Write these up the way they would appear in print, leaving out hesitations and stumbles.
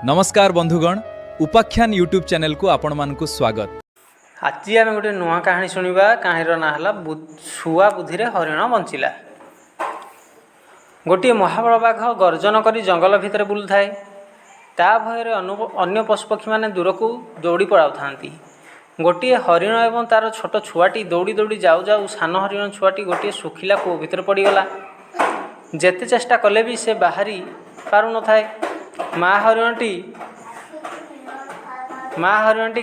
नमस्कार बंधुगण, उपाख्यान YouTube channel को आपण मानकु स्वागत। आज आम गोटे नुआ कहानी शुणा। कहानी ना है छुआ बुद्धि हरिण बंचिला। गोटे महाबल बाघ गर्जन करी जंगल भितर बुलू थाए। ता भयर अन्य पशुपक्षी माने दूर को दौड़ी पड़ाऊ था। गोटे हरिण एवं तार छोट छुआटी दौड़ी दौड़ी जाऊ जाऊ सान हरिण छुआटी गोटे सुखिला कूप भितर पड़गला। जेते चेष्टा कले भी से बाहरी पारु न थाए। माँ हरिणटी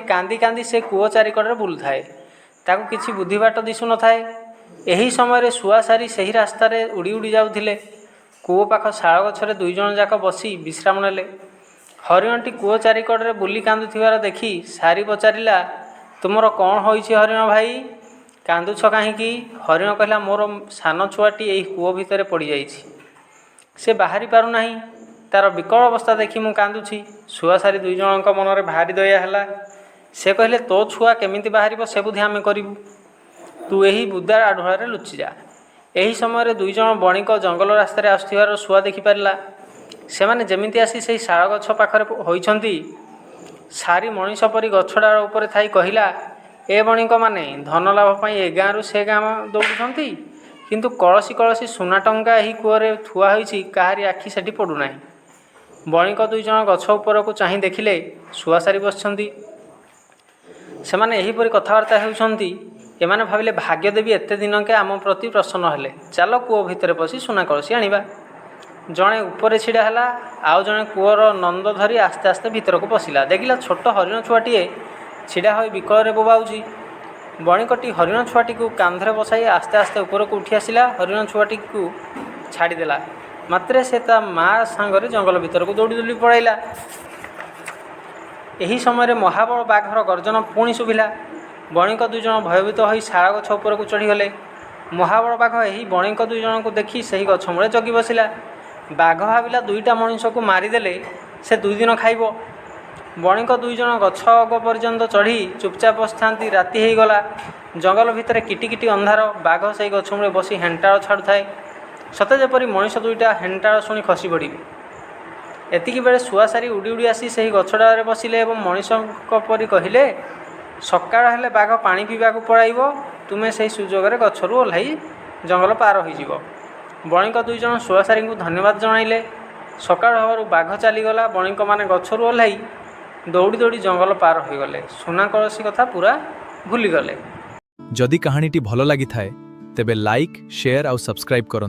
कांदी कांदी से कूओ चारिकड़े बुलू थाए। ताकू किसी बुद्धि बाट दिशु न थाए। एही समय शुआ सारी सही रास्तार उड़ी उड़ी जाउथिले। कूओ पाख शाल गछरे दुई जन जाक बसी विश्राम नेले। हरिणटी कूओ चारिकड़े बुली कांदुथिबार देखी सारी पचारिला, तुमर कौन होइछि हरिण भाई, कांदुछ काहींकि? हरिण कहला, मोर सान छुआटी एही कूओ भितर पड़ जाइछि। से बाहरी पारु नाही। तार विकल अवस्था देखी मु कांदुछि। छुआ सारी दुई जनक मनरे भारी दया हैला। से कहले, तो छुआ केमिति बाहरिब से बुद्धि आमे करिबु। तू एही बुदा आढुआरे लुचि जा। एही समय दुई जन बणिक जंगल रास्तार आसुथिबार छुआ देखि पारिला। सेमाने जेमिति आसी सेही शाल गछ पाखरे होइछन्ति। सारी मनीष परी गछडार उपरे थाई कहिला, ए बणिक माने धन लाभ पई ए गाँरु से गाँ दौड़ुछन्ति, किंतु कलसी कलसी सुना टंका एही कूअरे थुआ होइछि, काहारी आखि सेठी पडु नाही। बणिक दुई जन गछ उपरकू चाहि देखिले शुआ सारी बसिछन्ति। सेमाने एहीपरि कथबार्ता हेउछन्ति। एमाने भाविले, भाग्यदेवी एते दिनके आम प्रति प्रसन्न हेले। चाल कूओ भितर पशि सुना कलसी आनिबा। जणे उपरे छिड़ा हैला, आउ जणे कूअर नंद धरी आस्ते आस्ते भितरकू पशिला। देखिला छोट हरिण छुआटीए छिड़ा होई बिकଳରେ बोबाउछि। बणिकटी हरिण छुआटी को कांधरे बसाई आस्ते आस्ते उपरकू उठी आसिला। हरिण छुआटी को छाड़ीदेला मात्रे से ता माँ सांगरे जंगल भितर को दौड़ी दौड़ी पड़ाइला। एही समय महाबल बाघर गर्जन पुणी शुभिला। बणिक दुई जन भयभीत होई शाल गछ उपरकू चढ़ीगले। महाबल बाघ एही बणिक दुई जन को देखी सही गछ मूले जगी बसिला। बाघ भाविला, दुईटा मनीष को मारिदेले से दुई दिन खाइब। बणिक दुई जन गछ अग पर्यंत चढ़ी चुपचाप बसिथांती। राति होईगला। जंगल भितर किटिकिटी अंधार। बाघ से गछ मूले बसी हेंटाळ छाड़ुथाए, सते जेपरी मनीष दुईटा हेंटाळ शुणी खसी पड़िबे। एतिकी बेले शुआ सारी उड़ी उड़ी आसी सही गछडारे बसिले एवं मनीषक परी कहिले, सकाळ हेले बाघ पानी पीवाकू पळाइब, तुमे सेही सुजोगरे गछरु ओह्लाई जंगल पार होइजिब। बणिक दुई जन शुआ सारी को धन्यवाद जणाइले। सकाळ हबारु बाघ चलीगला। बणिक माने गछरु ओह्लाई दौड़ी दौड़ी जंगल पार होइगले। सुना कलसी कथा पूरा भूलीगले। जदि कहानीटी भल लागि थाए तेबे लाइक, शेयर और सब्सक्राइब करंतु।